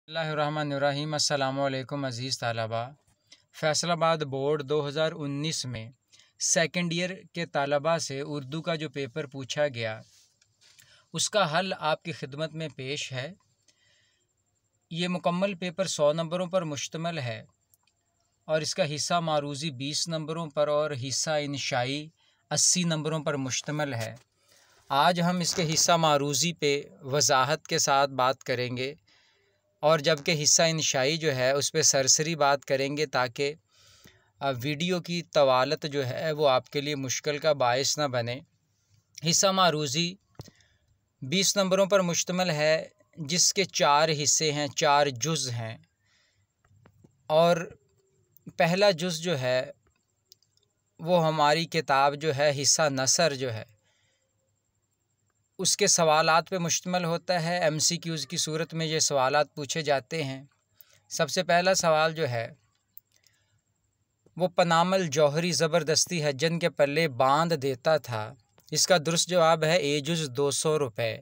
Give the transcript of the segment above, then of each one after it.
बिस्मिल्लाहिर्रहमानिर्रहीम। अस्सलामुअलैकुम अज़ीज़ तलबा। फ़ैसलाबाद बोर्ड 2019 में सेकंड ईयर के तलबा से उर्दू का जो पेपर पूछा गया उसका हल आपकी खिदमत में पेश है। ये मुकम्मल पेपर 100 नंबरों पर मुश्तमिल है और इसका हिस्सा मारूज़ी 20 नंबरों पर और हिस्सा इंशाई 80 नंबरों पर मुश्तमिल है। आज हम इसके हिस्सा मारूज़ी पे वजाहत के साथ बात करेंगे और जबकि हिस्सा इंशाई जो है उस पर सरसरी बात करेंगे ताकि वीडियो की तवालत जो है वो आपके लिए मुश्किल का बायस ना बने। हिस्सा मारूज़ी 20 नंबरों पर मुश्तमिल है जिसके 4 हिस्से हैं, 4 जुज़ हैं। और पहला जुज़ जो है वो हमारी किताब जो है हिस्सा नसर जो है उसके सवालात पे मुश्तमिल होता है। MCQs की सूरत में ये सवालात पूछे जाते हैं। सबसे पहला सवाल जो है वो पनामल जौहरी ज़बरदस्ती हज्जन के पल्ले बांध देता था, इसका दुरुस्त जवाब है एजुज़ 200 रुपये।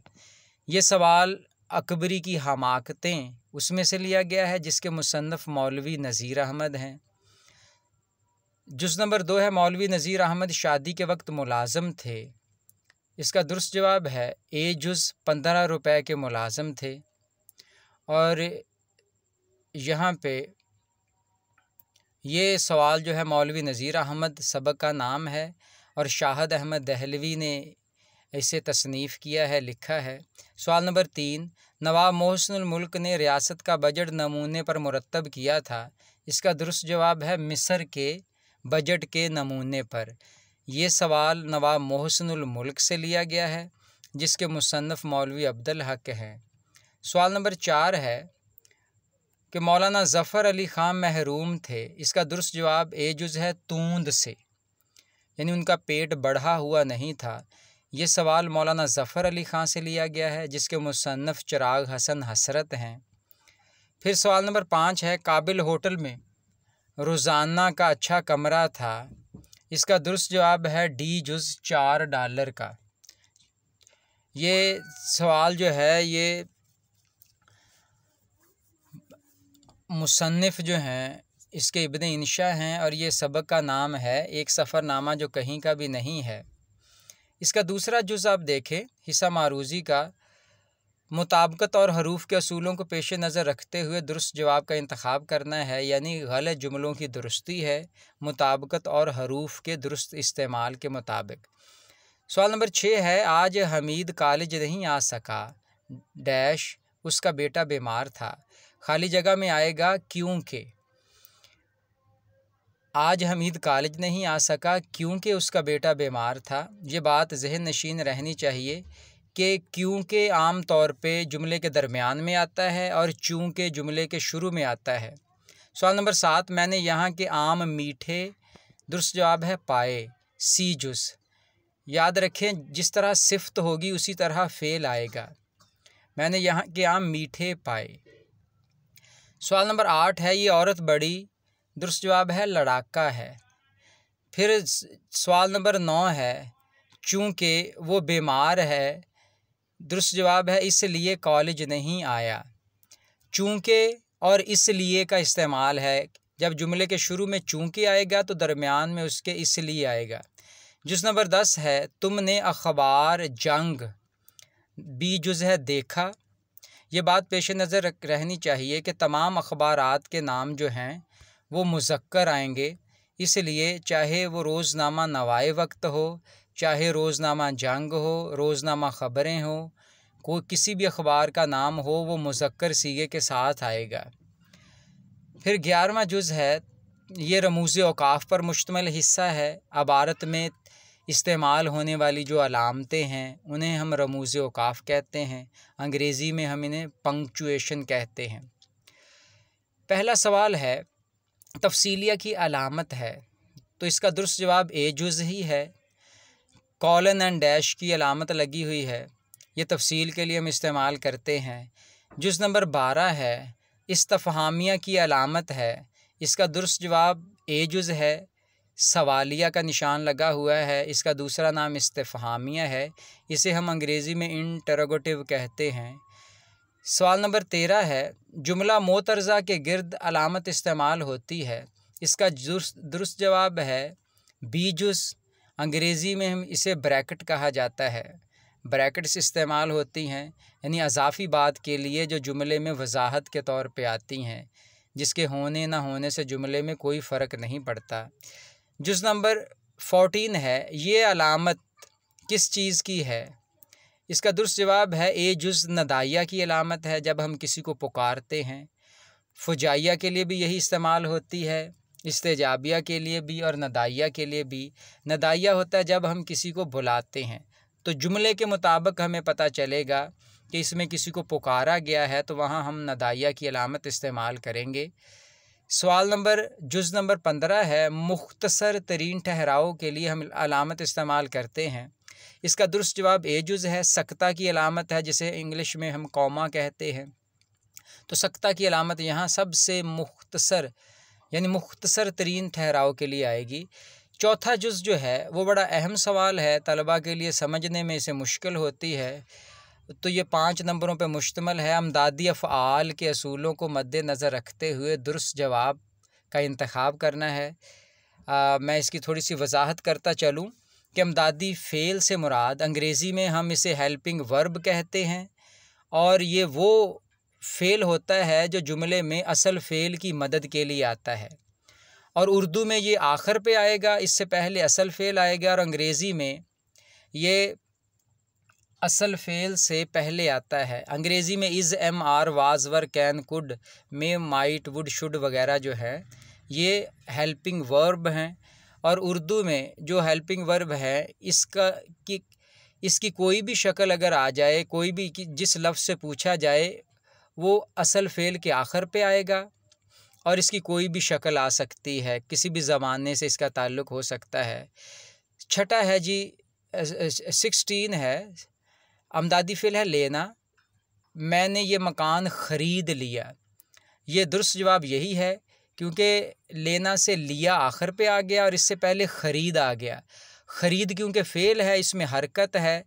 ये सवाल अकबरी की हमाकतें उसमें से लिया गया है जिसके मुसन्नफ़ मौलवी नज़ीर अहमद हैं। जुज़ नंबर 2 है मौलवी नज़ीर अहमद शादी के वक्त मुलाज़म थे, इसका दुरुस्त जवाब है एजुज़ 15 रुपये के मुलाज़म थे। और यहाँ पे ये सवाल जो है मौलवी नज़ीर अहमद सबक का नाम है और शाहद अहमद दहलवी ने इसे तसनीफ़ किया है, लिखा है। सवाल नंबर 3 नवाब मोहसिनुल मुल्क ने रियासत का बजट नमूने पर मुरतब किया था, इसका दुरुस्त जवाब है मिस्र के बजट के नमूने पर। ये सवाल नवाब मोहसिनुल मुल्क से लिया गया है जिसके मुसन्नफ़ मौलवी अब्दुल हक हैं। सवाल नंबर 4 है कि मौलाना ज़फ़र अली ख़ान महरूम थे, इसका दुरुस्त जवाब एजुज़ है तूंद से, यानी उनका पेट बढ़ा हुआ नहीं था। ये सवाल मौलाना ज़फ़र अली ख़ान से लिया गया है जिसके मुसन्नफ़ चिराग हसन हसरत हैं। फिर सवाल नंबर 5 है काबिल होटल में रोज़ाना का अच्छा कमरा था, इसका दुरुस्त जवाब है डी जुज़ $4 का। ये सवाल जो है ये मुसन्निफ़ जो हैं इसके इब्ने इंशा हैं और ये सबक का नाम है एक सफ़रनामा जो कहीं का भी नहीं है। इसका दूसरा जुज़ आप देखें हिस्सा मारूज़ी का मुताबकत और हरूफ के असूलों को पेश नज़र रखते हुए दुरुस्त जवाब का इंतखाब करना है, यानी गलत जुमलों की दुरुस्ती है मुताबकत और हरूफ के दुरुस्त इस्तेमाल के मुताबिक। सवाल नंबर 6 है आज हमीद कॉलेज नहीं आ सका डैश उसका बेटा बीमार था, खाली जगह में आएगा क्योंकि। आज हमीद कॉलेज नहीं आ सका क्योंकि उसका बेटा बीमार था। ये बात जहन नशीन रहनी चाहिए कि क्योंकि आम तौर पे जुमले के दरमियान में आता है और चूँकि जुमले के शुरू में आता है। सवाल नंबर 7 मैंने यहाँ के आम मीठे, दुरुस्त जवाब है पाए, सी जुज़। याद रखें जिस तरह सिफ्त होगी उसी तरह फ़ेल आएगा। मैंने यहाँ के आम मीठे पाए। सवाल नंबर 8 है ये औरत बड़ी, दुरुस्त जवाब है लड़ाका है। फिर सवाल नंबर 9 है चूँकि वो बीमार है, दुरुस्त जवाब है इसलिए कॉलेज नहीं आया। चूँकि और इसलिए का इस्तेमाल है, जब जुमले के शुरू में चूँकि आएगा तो दरमियान में उसके इसलिए आएगा। जुज़ नंबर 10 है तुमने अखबार जंग, बी जुज़ है देखा। ये बात पेश नज़र रहनी चाहिए कि तमाम अखबारात के नाम जो हैं वो मुज़क्कर आएंगे, इसलिए चाहे वो रोज़नामा नवाए वक्त हो, चाहे रोज़नामा जंग हो, रोज़नामा ख़बरें हो, कोई किसी भी अखबार का नाम हो वो मुज़क्कर सीगे के साथ आएगा। फिर 11वां जुज़ है ये रमूज़ औकाफ़ पर मुश्तमिल हिस्सा है। अबारत में इस्तेमाल होने वाली जो अलामतें हैं उन्हें हम रमूज़ औकाफ़ कहते हैं, अंग्रेज़ी में हम इन्हें पंक्चुएशन कहते हैं। पहला सवाल है तफसीलिया की अलामत है, तो इसका दुरुस्त जवाब ए जुज़ ही है। कॉलन एंड डैश की अलामत लगी हुई है, ये तफसील के लिए हम इस्तेमाल करते हैं। जुज़ नंबर 12 है इस्तफ़हामिया की अलामत है, इसका दुरुस्त जवाब ए जुज़ है। सवालिया का निशान लगा हुआ है, इसका दूसरा नाम इस्तफ़हामिया है, इसे हम अंग्रेज़ी में इंटरोगेटिव कहते हैं। सवाल नंबर 13 है, जुमला मोतरज़ा के गिर्द अलामत इस्तेमाल होती है। इसका दुरुस्त जवाब है बी जुज़। अंग्रेज़ी में हम इसे ब्रैकेट कहा जाता है। ब्रैकेट्स इस्तेमाल होती हैं यानी अज़ाफ़ी बात के लिए जो जुमले में वजाहत के तौर पे आती हैं, जिसके होने ना होने से जुमले में कोई फ़र्क नहीं पड़ता। जुज़ नंबर 14 है, ये अलामत किस चीज़ की है? इसका दुरुस्त जवाब है ए जुज़ नदाइया की अलामत है, जब हम किसी को पुकारते हैं। फुजाइया के लिए भी यही इस्तेमाल होती है, इस्तेजाबिया के लिए भी और नदाइया के लिए भी। नदाइया होता है जब हम किसी को बुलाते हैं, तो जुमले के मुताबिक हमें पता चलेगा कि इसमें किसी को पुकारा गया है, तो वहाँ हम नदाइया की अलामत इस्तेमाल करेंगे। सवाल नंबर जुज़ नंबर 15 है, मुख्तसर तरीन ठहराव के लिए हम अलामत इस्तेमाल करते हैं। इसका दुरुस्त जवाब ए जुज़ है। सकता की अलामत है, जिसे इंग्लिश में हम कॉमा कहते हैं। तो सकता की अलामत यहाँ सबसे मुख्तसर यानी मुख्तसर तरीन ठहराव के लिए आएगी। चौथा जुज़ जो है वो बड़ा अहम सवाल है, तलबा के लिए समझने में इसे मुश्किल होती है। तो ये 5 नंबरों पर मुश्तमल है। अमदादी अफ़आल के असूलों को मद्देनज़र रखते हुए दुरुस्त जवाब का इंतखाब करना है। मैं इसकी थोड़ी सी वजाहत करता चलूँ कि अमदादी फ़ेल से मुराद अंग्रेज़ी में हम इसे हेल्पिंग वर्ब कहते हैं, और ये वो फ़ेल होता है जो जुमले में असल फ़ेल की मदद के लिए आता है। और उर्दू में ये आखिर पे आएगा, इससे पहले असल फ़ेल आएगा, और अंग्रेज़ी में ये असल फ़ेल से पहले आता है। अंग्रेज़ी में is, am, are, was, were, can, could, may, might, would, should वगैरह जो है ये हेल्पिंग वर्ब हैं। और उर्दू में जो हेल्पिंग वर्ब है इसकी कोई भी शक्ल अगर आ जाए, कोई भी जिस लफ्ज़ से पूछा जाए, वो असल फ़ेल के आखिर पे आएगा, और इसकी कोई भी शक्ल आ सकती है, किसी भी ज़माने से इसका ताल्लुक़ हो सकता है। छठा है जी 16 है, अमदादी फ़ेल है लेना। मैंने ये मकान ख़रीद लिया। ये दुरुस्त जवाब यही है, क्योंकि लेना से लिया आखिर पे आ गया और इससे पहले ख़रीद आ गया। ख़रीद क्योंकि फ़ेल है, इसमें हरकत है,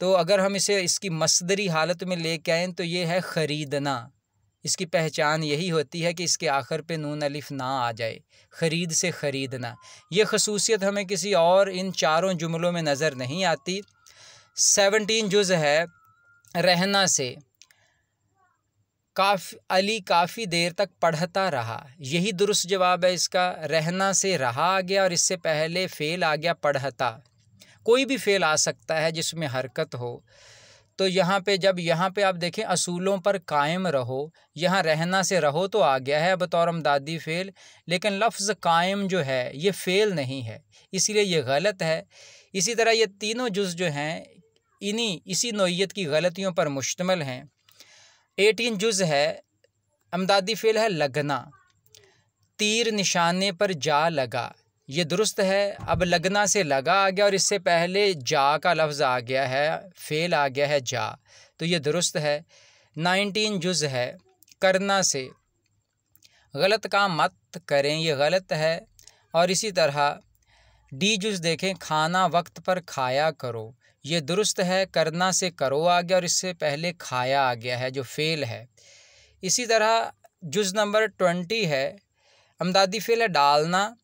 तो अगर हम इसे इसकी मस्दरी हालत में लेके आएँ तो ये है ख़रीदना। इसकी पहचान यही होती है कि इसके आखिर पे नून अलिफ ना आ जाए। ख़रीद से ख़रीदना, ये खसूसियत हमें किसी और इन चारों जुमलों में नज़र नहीं आती। 17 जुज़ है, रहना से। अली काफ़ी देर तक पढ़ता रहा। यही दुरुस्त जवाब है इसका। रहना से रहा आ गया और इससे पहले फ़ेल आ गया पढ़ता। कोई भी फ़ेल आ सकता है जिसमें हरकत हो। तो यहाँ पे आप देखें, असूलों पर कायम रहो, यहाँ रहना से रहो तो आ गया है बतौर अमदादी फ़ेल, लेकिन लफ्ज़ कायम जो है ये फ़ेल नहीं है, इसलिए ये गलत है। इसी तरह ये तीनों जुज़ जो हैं इसी नौइयत की गलतियों पर मुश्तमिल हैं। 18 जुज़ है, अमदादी फ़ेल है लगना। तीर निशाने पर जा लगा, ये दुरुस्त है। अब लगना से लगा आ गया और इससे पहले जा का लफ्ज़ आ गया है, फ़ेल आ गया है जा, तो ये दुरुस्त है। 19 जुज़ है, करना से। गलत काम मत करें, ये गलत है। और इसी तरह डी जुज़ देखें, खाना वक्त पर खाया करो, ये दुरुस्त है। करना से करो आ गया और इससे पहले खाया आ गया है जो फ़ेल है। इसी तरह जुज़ नंबर 20 है, अमदादी फ़ेल है डालना,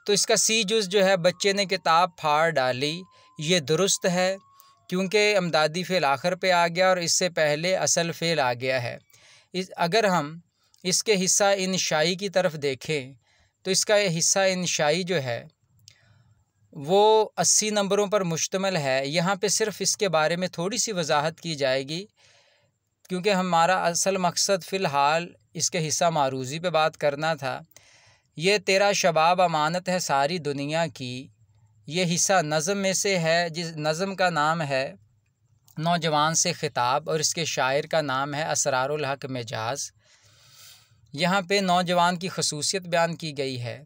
तो इसका सी जुज़ जो है, बच्चे ने किताब फाड़ डाली, ये दुरुस्त है क्योंकि अमदादी फ़ेल आखिर पे आ गया और इससे पहले असल फ़ेल आ गया है। अगर हम इसके हिस्सा इंशाई की तरफ देखें तो इसका हिस्सा इंशाई जो है वो 80 नंबरों पर मुश्तमिल है। यहाँ पे सिर्फ़ इसके बारे में थोड़ी सी वजाहत की जाएगी, क्योंकि हमारा असल मकसद फ़िलहाल इसके हिस्सा मारूज़ी पे बात करना था। ये तेरा शबाब अमानत है सारी दुनिया की, ये हिस्सा नज़म में से है, जिस नज़म का नाम है नौजवान से ख़िताब और इसके शायर का नाम है असरारुल हक मिजाज। यहाँ पे नौजवान की खसूसियत बयान की गई है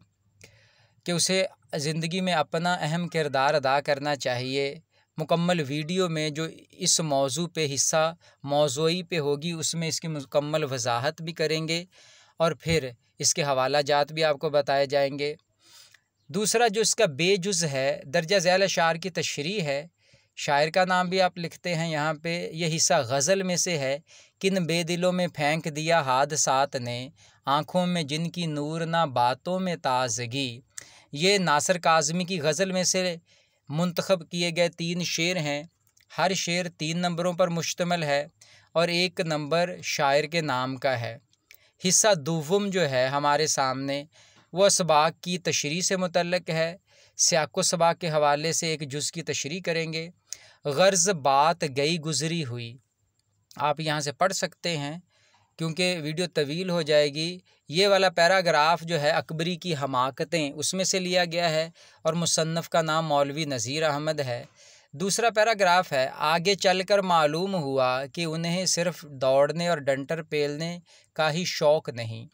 कि उसे ज़िंदगी में अपना अहम किरदार अदा करना चाहिए। मुकम्मल वीडियो में जो इस मौजू पे हिस्सा मौज़ूई पे होगी उसमें इसकी मुकम्मल वजाहत भी करेंगे और फिर इसके हवाला जात भी आपको बताए जाएंगे। दूसरा जो इसका बेजुज़ है, दर्जा ज़ैल अशार की तशरीह है। शायर का नाम भी आप लिखते हैं यहाँ पे। ये हिस्सा गज़ल में से है। किन बेदिलों में फेंक दिया हादसात ने, आँखों में जिनकी नूर ना बातों में ताज़गी। ये नासिर काज़मी की गज़ल में से मुंतखब किए गए 3 शेर हैं। हर शेर 3 नंबरों पर मुश्तमिल है और 1 नंबर शायर के नाम का है। हिस्सा दुव्वम जो है हमारे सामने वो असबाक की तशरीह से मुतल्लिक़ है। सियाक़ो सबाक के हवाले से एक जुज़ की तशरीह करेंगे। गर्ज़ बात गई गुज़री हुई, आप यहाँ से पढ़ सकते हैं क्योंकि वीडियो तवील हो जाएगी। ये वाला पैराग्राफ जो है अकबरी की हमाकतें उसमें से लिया गया है और मुसन्नफ़ का नाम मौलवी नज़ीर अहमद है। दूसरा पैराग्राफ है, आगे चलकर मालूम हुआ कि उन्हें सिर्फ़ दौड़ने और डंटर पेलने का ही शौक़ नहीं।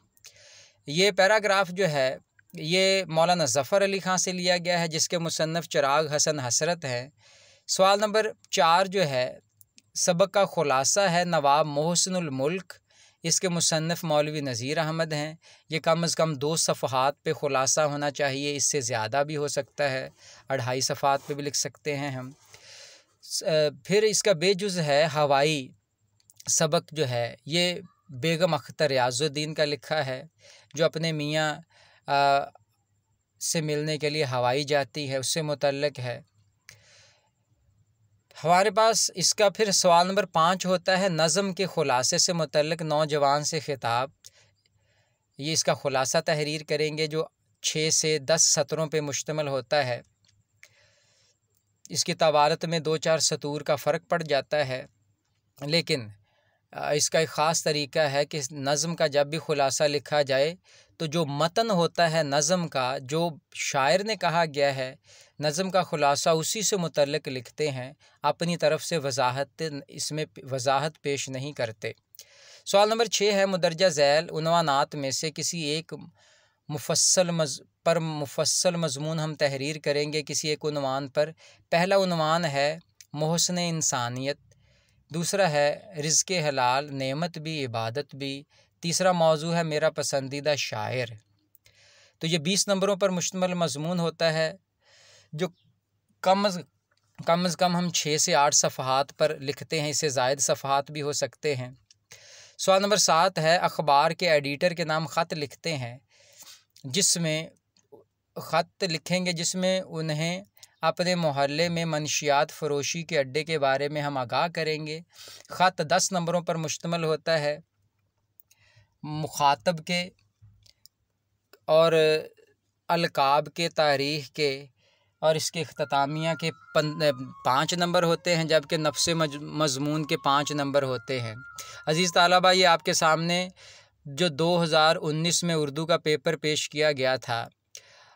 ये पैराग्राफ जो है ये मौलाना ज़फ़र अली ख़ान से लिया गया है जिसके मुसन्नफ़ चिराग हसन हसरत हैं। सवाल नंबर 4 जो है सबक का ख़ुलासा है नवाब मोहसिनुल मुल्क, इसके मुसन्नफ़ मौलवी नज़ीर अहमद हैं। ये कम से कम 2 सफ़हात पे ख़ुलासा होना चाहिए, इससे ज़्यादा भी हो सकता है, 2.5 सफ़हात पे भी लिख सकते हैं हम। फिर इसका बेजुज़ है हवाई सबक जो है ये बेगम अख्तर रियाज़ुद्दीन का लिखा है जो अपने मियाँ से मिलने के लिए हवाई जाती है, उससे मुतल्लिक़ है। हमारे पास इसका फिर सवाल नंबर 5 होता है नज़म के ख़ुलासे से मुतल्लिक़ नौजवान से ख़िताब। ये इसका ख़ुलासा तहरीर करेंगे जो 6 से 10 सतरों पे मुश्तमिल होता है। इसकी तवारत में 2-4 सतूर का फ़र्क पड़ जाता है, लेकिन इसका एक ख़ास तरीका है कि नज़म का जब भी ख़ुलासा लिखा जाए तो जो मतन होता है नज़म का, जो शायर ने कहा गया है नज़म का ख़ुलासा उसी से मुतल्लिक़ लिखते हैं, अपनी तरफ से इसमें वज़ाहत पेश नहीं करते। सवाल नंबर 6 है मुदरजा ज़ैल उन्वानात में से किसी एक मुफ़स्सल मज़मून हम तहरीर करेंगे किसी एक उन्वान पर। पहला उन्वान है मोहसन इंसानियत, दूसरा है रिज़्क़े हलाल, नेमत भी इबादत भी, तीसरा मौजू है मेरा पसंदीदा शायर। तो ये 20 नंबरों पर मुश्तमिल मज़मून होता है जो कम से कम हम 6 से 8 सफ़हात पर लिखते हैं, इससे ज़ायद सफ़हात भी हो सकते हैं। सवाल नंबर 7 है अखबार के एडिटर के नाम ख़त लिखते हैं, जिसमें ख़त लिखेंगे जिसमें उन्हें अपने मोहल्ले में मनशियात फ़रोशी के अड्डे के बारे में हम आगाह करेंगे। ख़त 10 नंबरों पर मुश्तमिल होता है, मुखातब के और अलकाब के, तारीख़ के और इसके इख्तितामिया के 5 नंबर होते हैं, जबकि नफ्स मज़मून के 5 नंबर होते हैं। अज़ीज़ तालबा, ये आपके सामने जो 2019 में उर्दू का पेपर पेश किया गया था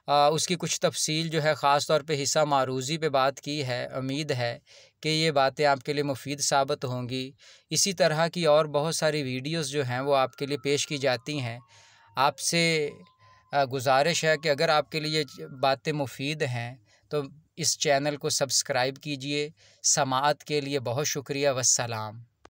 उसकी कुछ तफसील जो है ख़ास तौर पे हिस्सा मारूज़ी पे बात की है। उम्मीद है कि ये बातें आपके लिए मुफीद साबित होंगी। इसी तरह की और बहुत सारी वीडियोस जो हैं वो आपके लिए पेश की जाती हैं। आपसे गुजारिश है कि अगर आपके लिए बातें मुफीद हैं तो इस चैनल को सब्सक्राइब कीजिए। समाअत के लिए बहुत शुक्रिया। वस्सलाम।